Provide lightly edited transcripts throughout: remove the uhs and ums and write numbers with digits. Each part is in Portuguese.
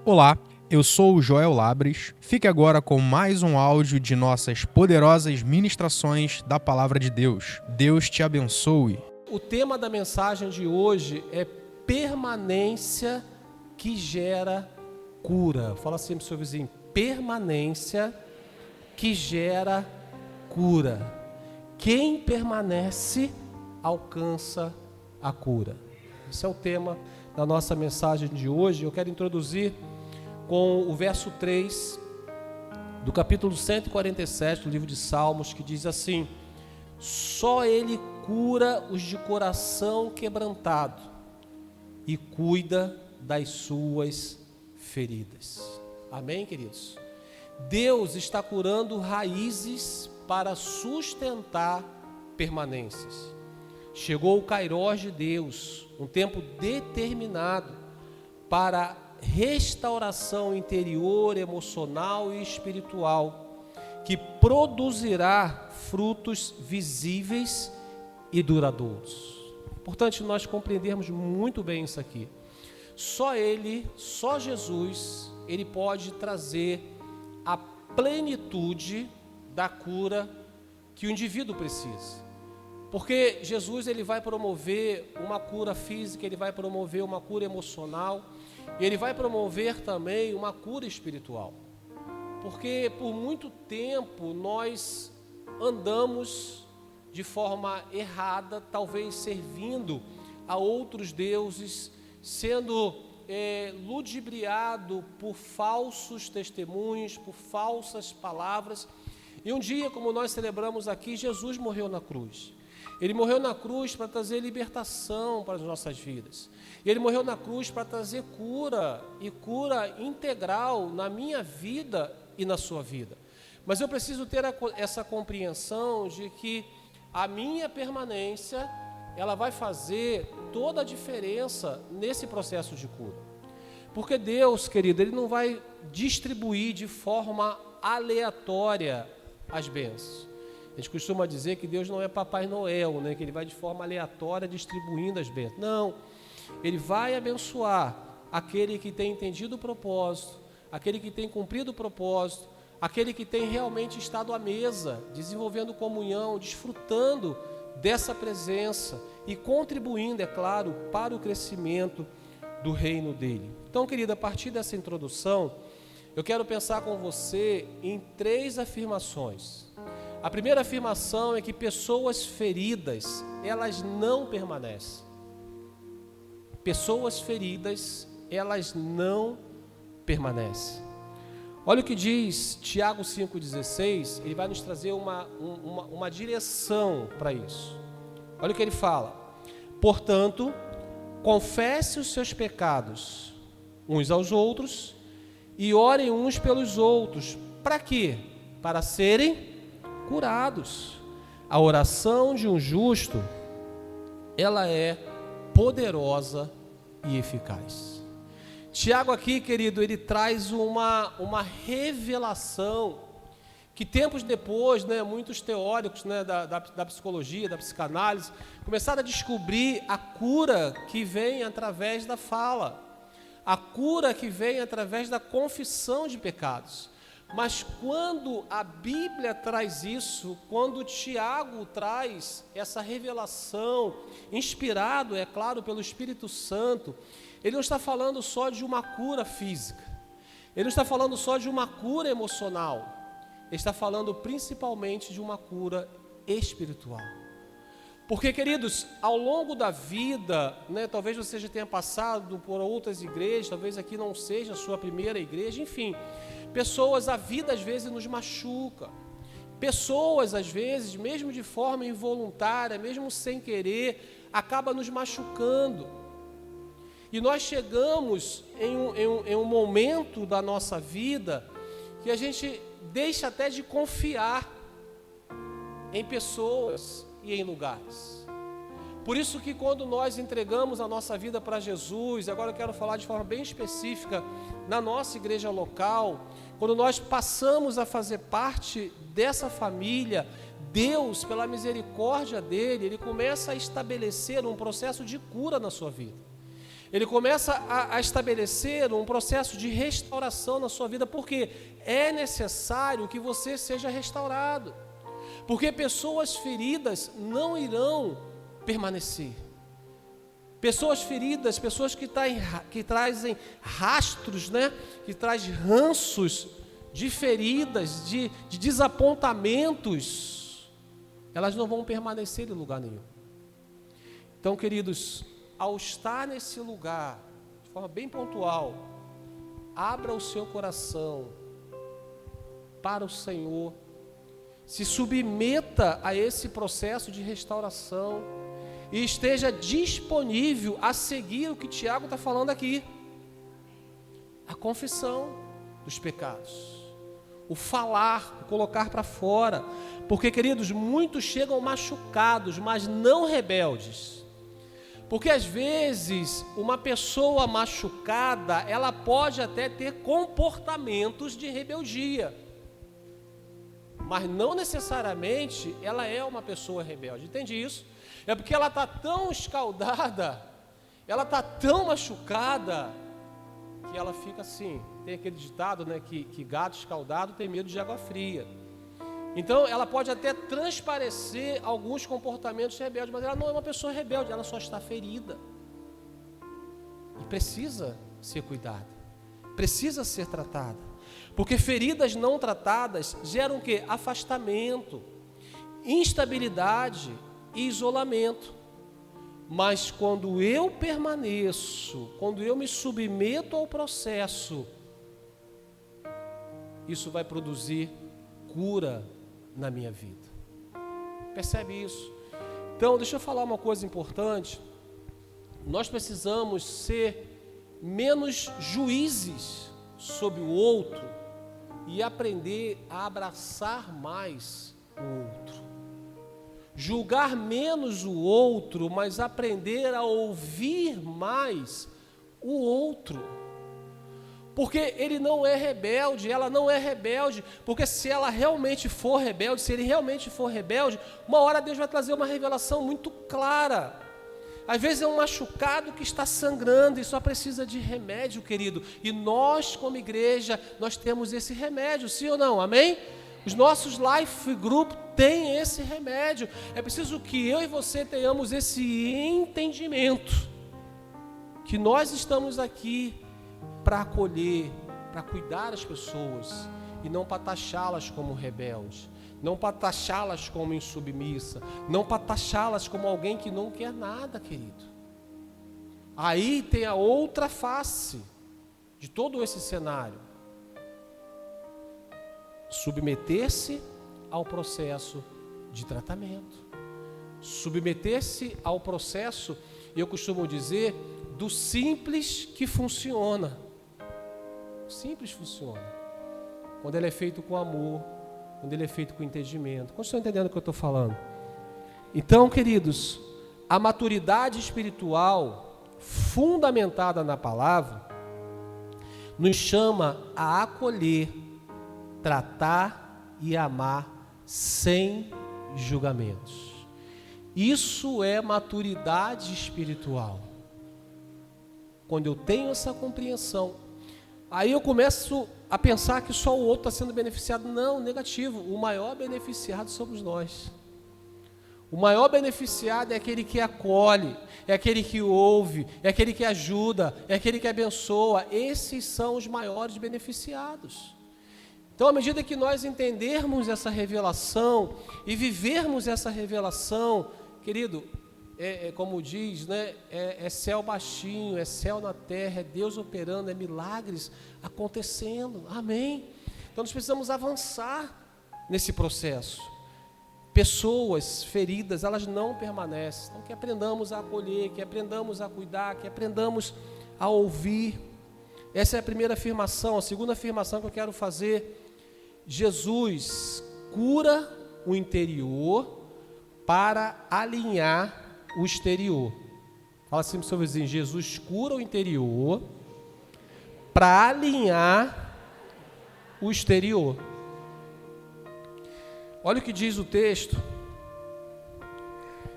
Olá, eu sou o Joel Labres. Fique agora com mais um áudio de nossas poderosas ministrações da Palavra de Deus. Deus te abençoe. O tema da mensagem de hoje é permanência que gera cura. Fala assim para o seu vizinho, permanência que gera cura. Quem permanece alcança a cura. Esse é o tema da nossa mensagem de hoje. Eu quero introduzir com o verso 3 do capítulo 147 do livro de Salmos, que diz assim: só Ele cura os de coração quebrantado e cuida das suas feridas. Amém, queridos? Deus está curando raízes para sustentar permanências. Chegou o Kairós de Deus, um tempo determinado para restauração interior, emocional e espiritual, que produzirá frutos visíveis e duradouros. Importante nós compreendermos muito bem isso aqui. Só Ele, só Jesus, Ele pode trazer a plenitude da cura que o indivíduo precisa. Porque Jesus, Ele vai promover uma cura física, Ele vai promover uma cura emocional, e Ele vai promover também uma cura espiritual. Porque por muito tempo nós andamos de forma errada, talvez servindo a outros deuses, sendo ludibriado por falsos testemunhos, por falsas palavras. E um dia, como nós celebramos aqui, Jesus morreu na cruz. Ele morreu na cruz para trazer libertação para as nossas vidas. Ele morreu na cruz para trazer cura, e cura integral na minha vida e na sua vida. Mas eu preciso ter essa compreensão de que a minha permanência, ela vai fazer toda a diferença nesse processo de cura. Porque Deus, querido, Ele não vai distribuir de forma aleatória as bênçãos. A gente costuma dizer que Deus não é Papai Noel, né? Que Ele vai de forma aleatória distribuindo as bênçãos. Não, Ele vai abençoar aquele que tem entendido o propósito, aquele que tem cumprido o propósito, aquele que tem realmente estado à mesa, desenvolvendo comunhão, desfrutando dessa presença e contribuindo, é claro, para o crescimento do reino dele. Então, querida, a partir dessa introdução, eu quero pensar com você em 3 afirmações. A primeira afirmação é que pessoas feridas, elas não permanecem. Pessoas feridas, elas não permanecem. Olha o que diz Tiago 5,16, ele vai nos trazer uma direção para isso. Olha o que ele fala: portanto, confesse os seus pecados uns aos outros e orem uns pelos outros. Para quê? Para serem curados. A oração de um justo, ela é poderosa e eficaz. Tiago aqui, querido, ele traz uma revelação que tempos depois, né, muitos teóricos, né, da psicologia, da psicanálise, começaram a descobrir a cura que vem através da fala, a cura que vem através da confissão de pecados. Mas quando a Bíblia traz isso, quando Tiago traz essa revelação, inspirado, é claro, pelo Espírito Santo, ele não está falando só de uma cura física, ele não está falando só de uma cura emocional, ele está falando principalmente de uma cura espiritual. Porque, queridos, ao longo da vida, né, talvez você já tenha passado por outras igrejas, talvez aqui não seja a sua primeira igreja, enfim, pessoas, a vida às vezes nos machuca. Pessoas, às vezes, mesmo de forma involuntária, mesmo sem querer, acaba nos machucando. E nós chegamos em um momento da nossa vida que a gente deixa até de confiar em pessoas e em lugares. Por isso que quando nós entregamos a nossa vida para Jesus, agora eu quero falar de forma bem específica, na nossa igreja local, quando nós passamos a fazer parte dessa família, Deus, pela misericórdia dele, Ele começa a estabelecer um processo de cura na sua vida. Ele começa a estabelecer um processo de restauração na sua vida, porque é necessário que você seja restaurado. Porque pessoas feridas não irão permanecer. Pessoas feridas, pessoas que trazem rastros, né? Que trazem ranços de feridas, de desapontamentos, elas não vão permanecer em lugar nenhum. Então, queridos, ao estar nesse lugar, de forma bem pontual, abra o seu coração para o Senhor, se submeta a esse processo de restauração e esteja disponível a seguir o que Tiago está falando aqui. A confissão dos pecados, o falar, o colocar para fora. Porque, queridos, muitos chegam machucados, mas não rebeldes. Porque às vezes uma pessoa machucada, ela pode até ter comportamentos de rebeldia, mas não necessariamente ela é uma pessoa rebelde. Entende isso? É porque ela está tão escaldada, ela está tão machucada, que ela fica assim. Tem aquele ditado, né, que gato escaldado tem medo de água fria. Então, ela pode até transparecer alguns comportamentos rebeldes, mas ela não é uma pessoa rebelde, ela só está ferida. E precisa ser cuidada, precisa ser tratada. Porque feridas não tratadas geram o quê? Afastamento, instabilidade e isolamento. Mas quando eu permaneço, quando eu me submeto ao processo, isso vai produzir cura na minha vida. Percebe isso? Então, deixa eu falar uma coisa importante. Nós precisamos ser menos juízes sobre o outro e aprender a abraçar mais o outro. Julgar menos o outro, mas aprender a ouvir mais o outro. Porque ele não é rebelde, ela não é rebelde, porque se ela realmente for rebelde, se ele realmente for rebelde, uma hora Deus vai trazer uma revelação muito clara. Às vezes é um machucado que está sangrando e só precisa de remédio, querido. E nós, como igreja, nós temos esse remédio, sim ou não? Amém? Os nossos Life Group têm esse remédio. É preciso que eu e você tenhamos esse entendimento, que nós estamos aqui para acolher, para cuidar das pessoas, e não para taxá-las como rebeldes, não para taxá-las como insubmissa, não para taxá-las como alguém que não quer nada, querido. Aí tem a outra face de todo esse cenário: submeter-se ao processo de tratamento, submeter-se ao processo, eu costumo dizer, do simples que funciona. O simples funciona quando ele é feito com amor, quando ele é feito com entendimento. Quando estão entendendo o que eu estou falando? Então, queridos, a maturidade espiritual fundamentada na palavra nos chama a acolher, tratar e amar sem julgamentos. Isso é maturidade espiritual. Quando eu tenho essa compreensão, aí eu começo a pensar que só o outro está sendo beneficiado. Não, negativo. O maior beneficiado somos nós. O maior beneficiado é aquele que acolhe, é aquele que ouve, é aquele que ajuda, é aquele que abençoa. Esses são os maiores beneficiados. Então, à medida que nós entendermos essa revelação e vivermos essa revelação, querido, como diz, né? É céu baixinho, é céu na terra, é Deus operando, é milagres acontecendo. Amém? Então nós precisamos avançar nesse processo. Pessoas feridas, elas não permanecem. Então que aprendamos a acolher, que aprendamos a cuidar, que aprendamos a ouvir. Essa é a primeira afirmação. A segunda afirmação que eu quero fazer: Jesus cura o interior para alinhar o exterior. Fala assim para o seu vizinho: Jesus cura o interior para alinhar o exterior. Olha o que diz o texto,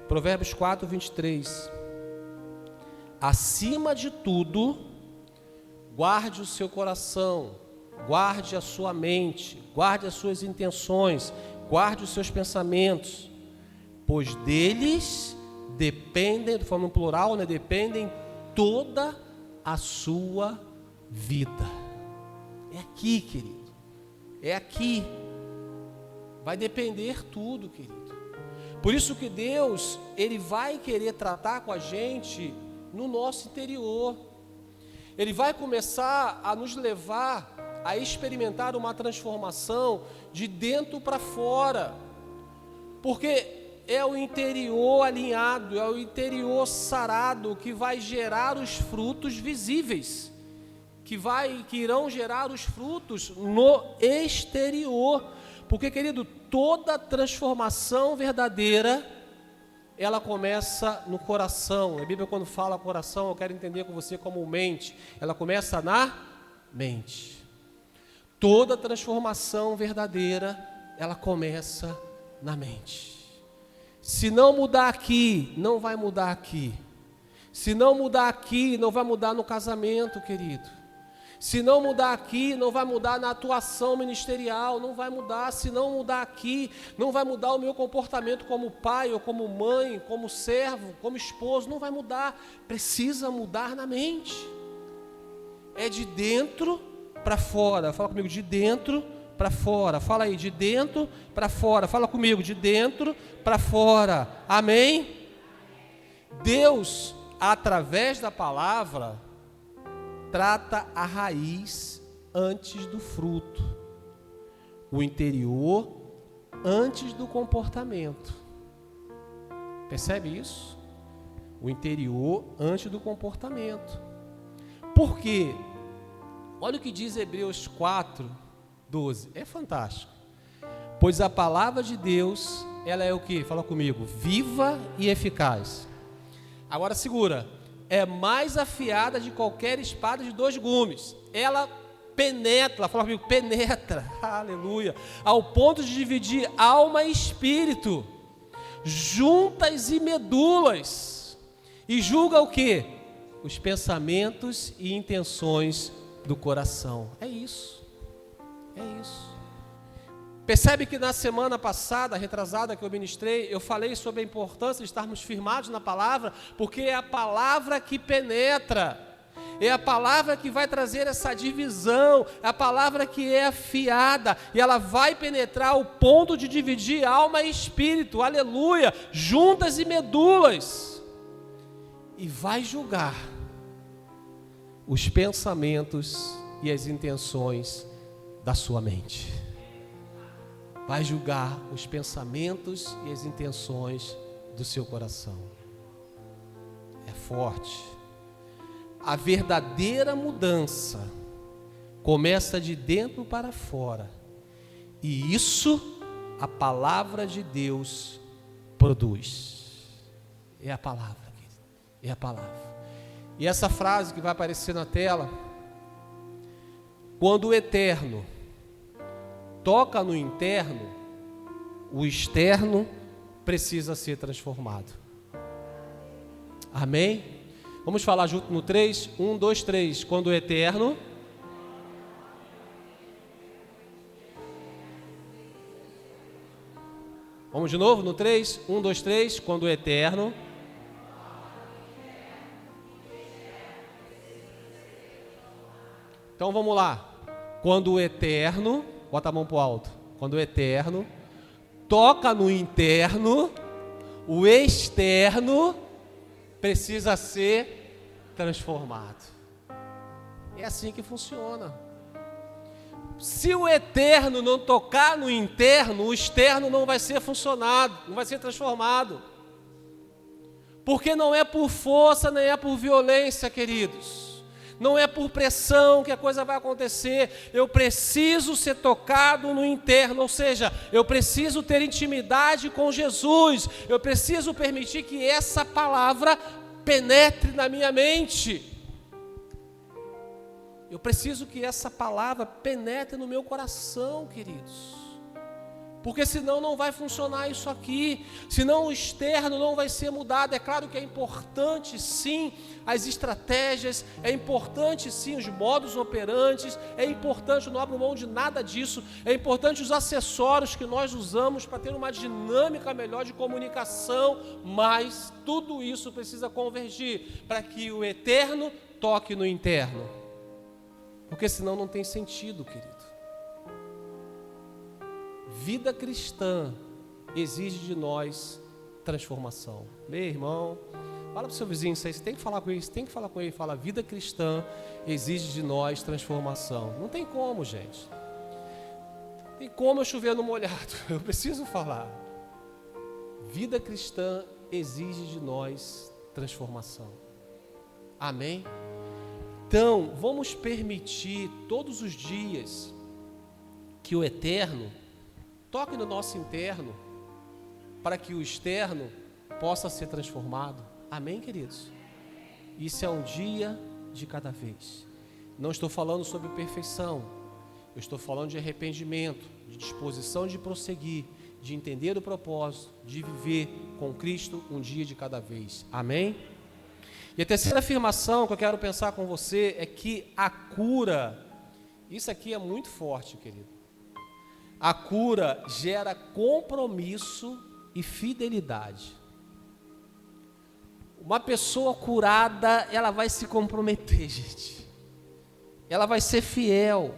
Provérbios 4, 23. acima de tudo, guarde o seu coração, guarde a sua mente, guarde as suas intenções, guarde os seus pensamentos, pois deles dependem, de forma plural, né, dependem toda a sua vida. É aqui, querido, é aqui. Vai depender tudo, querido. Por isso que Deus, Ele vai querer tratar com a gente no nosso interior. Ele vai começar a nos levar a experimentar uma transformação de dentro para fora. Porque é o interior alinhado, é o interior sarado que vai gerar os frutos visíveis, que irão gerar os frutos no exterior. Porque, querido, toda transformação verdadeira, ela começa no coração. A Bíblia, quando fala coração, eu quero entender com você como mente. Ela começa na mente. Toda transformação verdadeira, ela começa na mente. Se não mudar aqui, não vai mudar aqui. Se não mudar aqui, não vai mudar no casamento, querido. Se não mudar aqui, não vai mudar na atuação ministerial, não vai mudar. Se não mudar aqui, não vai mudar o meu comportamento como pai, ou como mãe, como servo, como esposo, não vai mudar. Precisa mudar na mente. É de dentro para fora. Fala comigo, de dentro para fora. Fala aí, de dentro para fora. Fala comigo, de dentro para fora. Amém? Deus, através da palavra, trata a raiz antes do fruto, o interior antes do comportamento. Percebe isso? O interior antes do comportamento. Por quê? Olha o que diz Hebreus 4:12. É fantástico. Pois a palavra de Deus, ela é o quê? Fala comigo. Viva e eficaz. Agora segura. É mais afiada de qualquer espada de 2 gumes. Ela penetra, fala comigo, penetra, aleluia, ao ponto de dividir alma e espírito, juntas e medulas, e julga o quê? Os pensamentos e intenções do coração. É isso, é isso. Percebe que na semana passada, retrasada, que eu ministrei, eu falei sobre a importância de estarmos firmados na palavra, porque é a palavra que penetra, é a palavra que vai trazer essa divisão, é a palavra que é afiada, e ela vai penetrar ao ponto de dividir alma e espírito, aleluia, juntas e medulas, e vai julgar os pensamentos e as intenções da sua mente. Vai julgar os pensamentos e as intenções do seu coração. É forte. A verdadeira mudança começa de dentro para fora. E isso a palavra de Deus produz. É a palavra, querido. É a palavra. E essa frase que vai aparecer na tela: quando o eterno toca no interno, o externo precisa ser transformado. Amém? Vamos falar junto no 3? 1, 2, 3. Quando o eterno... Vamos de novo no 3? 1, 2, 3. Quando o eterno... Então vamos lá. Quando o eterno... Bota a mão para o alto. Quando o eterno toca no interno, o externo precisa ser transformado. É assim que funciona. Se o eterno não tocar no interno, o externo não vai ser funcionado, não vai ser transformado. Porque não é por força, nem é por violência, queridos. Não é por pressão que a coisa vai acontecer. Eu preciso ser tocado no interno, ou seja, eu preciso ter intimidade com Jesus. Eu preciso permitir que essa palavra penetre na minha mente. Eu preciso que essa palavra penetre no meu coração, queridos. Porque senão não vai funcionar isso aqui, senão o externo não vai ser mudado. É claro que é importante sim as estratégias, é importante sim os modos operantes, é importante, não abro mão de nada disso, é importante os acessórios que nós usamos para ter uma dinâmica melhor de comunicação, mas tudo isso precisa convergir para que o eterno toque no interno, porque senão não tem sentido, querido. Vida cristã exige de nós transformação. Meu irmão, fala para o seu vizinho isso aí, você tem que falar com ele, fala, vida cristã exige de nós transformação. Não tem como, gente. Não tem como eu chover no molhado, eu preciso falar. Vida cristã exige de nós transformação. Amém? Então, vamos permitir todos os dias que o eterno toque no nosso interno, para que o externo possa ser transformado. Amém, queridos? Isso é um dia de cada vez. Não estou falando sobre perfeição, eu estou falando de arrependimento, de disposição de prosseguir, de entender o propósito, de viver com Cristo um dia de cada vez. Amém? E a terceira afirmação que eu quero pensar com você é que a cura, isso aqui é muito forte, querido. A cura gera compromisso e fidelidade. Uma pessoa curada, ela vai se comprometer, gente. Ela vai ser fiel.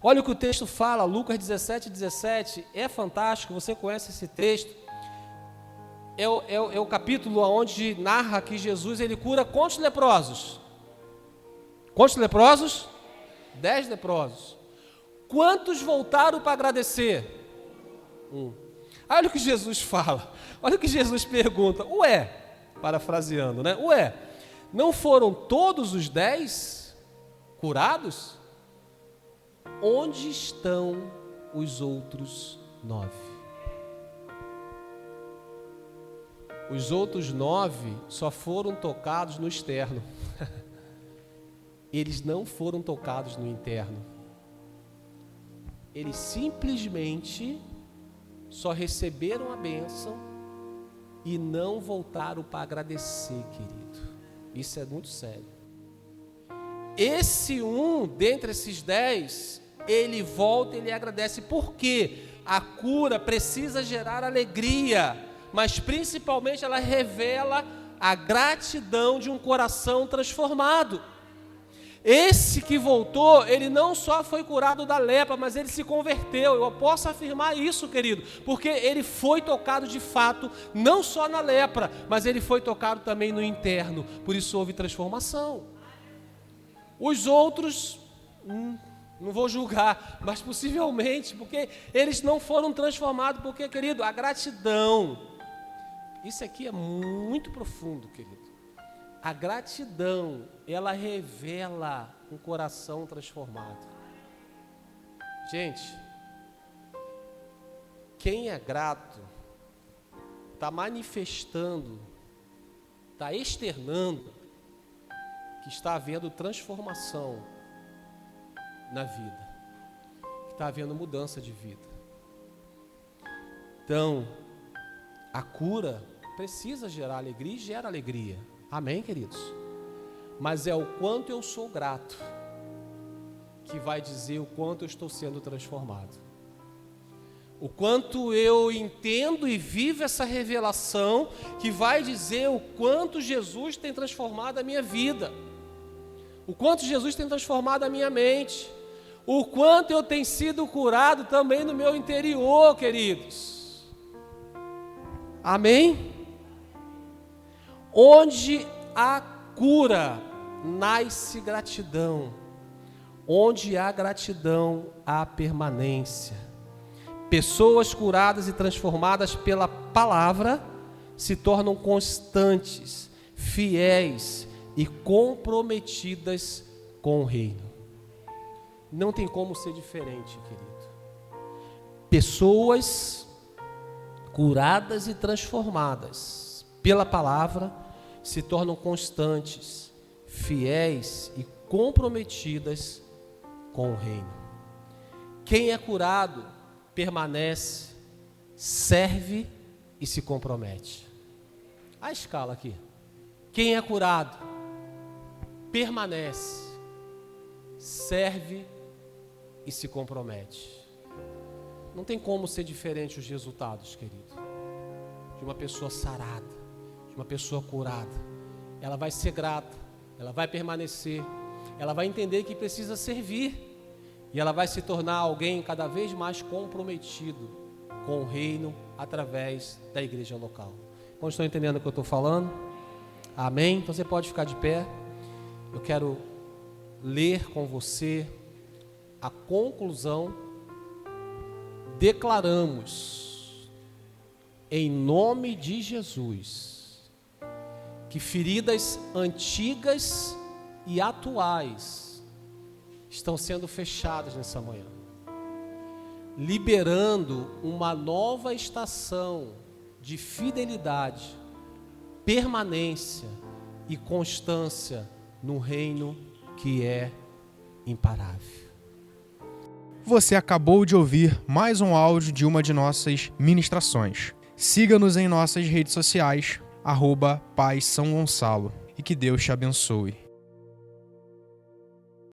Olha o que o texto fala, Lucas 17, é fantástico, você conhece esse texto. É o capítulo onde narra que Jesus, ele cura quantos leprosos? Quantos leprosos? 10 leprosos. Quantos voltaram para agradecer? Olha o que Jesus fala, olha o que Jesus pergunta. Parafraseando, né? Não foram todos os 10 curados? Onde estão os outros 9? Os outros 9 só foram tocados no externo. Eles não foram tocados no interno. Eles simplesmente só receberam a bênção e não voltaram para agradecer, querido. Isso é muito sério. Esse dentre esses 10, ele volta e ele agradece. Por quê? A cura precisa gerar alegria, mas principalmente ela revela a gratidão de um coração transformado. Esse que voltou, ele não só foi curado da lepra, mas ele se converteu. Eu posso afirmar isso, querido, porque ele foi tocado de fato, não só na lepra, mas ele foi tocado também no interno. Por isso houve transformação. Os outros, não vou julgar, mas possivelmente, porque eles não foram transformados, porque, querido, a gratidão, isso aqui é muito profundo, querido. A gratidão, ela revela um coração transformado. Gente, quem é grato, está manifestando, está externando que está havendo transformação na vida, que está havendo mudança de vida. Então, a cura precisa gerar alegria e gera alegria. Amém, queridos? Mas é o quanto eu sou grato que vai dizer o quanto eu estou sendo transformado. O quanto eu entendo e vivo essa revelação que vai dizer o quanto Jesus tem transformado a minha vida. O quanto Jesus tem transformado a minha mente. O quanto eu tenho sido curado também no meu interior, queridos. Amém? Onde há cura, nasce gratidão. Onde há gratidão, há permanência. Pessoas curadas e transformadas pela palavra se tornam constantes, fiéis e comprometidas com o reino. Não tem como ser diferente, querido. Pessoas curadas e transformadas pela palavra se tornam constantes, fiéis e comprometidas com o reino. Quem é curado permanece, serve e se compromete. A escala aqui. Quem é curado, permanece, serve e se compromete. Não tem como ser diferente os resultados, querido. De uma pessoa sarada, de uma pessoa curada. Ela vai ser grata, ela vai permanecer, ela vai entender que precisa servir. E ela vai se tornar alguém cada vez mais comprometido com o reino através da igreja local. Quando estão entendendo o que eu estou falando? Amém? Então você pode ficar de pé. Eu quero ler com você a conclusão. Declaramos, em nome de Jesus, que feridas antigas e atuais estão sendo fechadas nessa manhã, liberando uma nova estação de fidelidade, permanência e constância no reino que é imparável. Você acabou de ouvir mais um áudio de uma de nossas ministrações. Siga-nos em nossas redes sociais, @Paz São Gonçalo, e que Deus te abençoe.